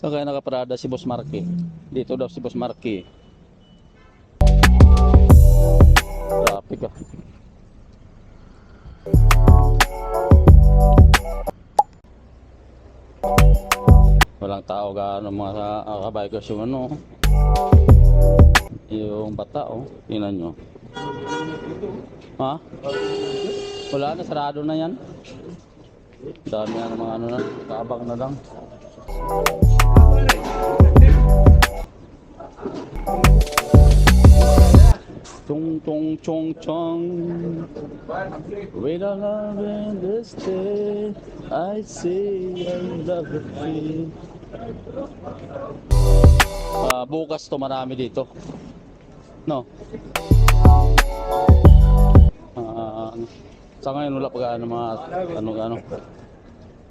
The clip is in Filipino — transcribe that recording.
Saan kaya nakaparada si Boss Marky? Dito daw si Boss Marky. Traffic ah. Walang tao gaano mga kabikers yung ano. Yung bata oh. Tingnan nyo. Ha? Wala na, sarado na yan. Dami na mga ano na. Kaabang na lang. Tung tung chong chong. With a love in this day, I see I love you. Bukas to marami dito. No. Sa ngayon wala pa gaano mga ano.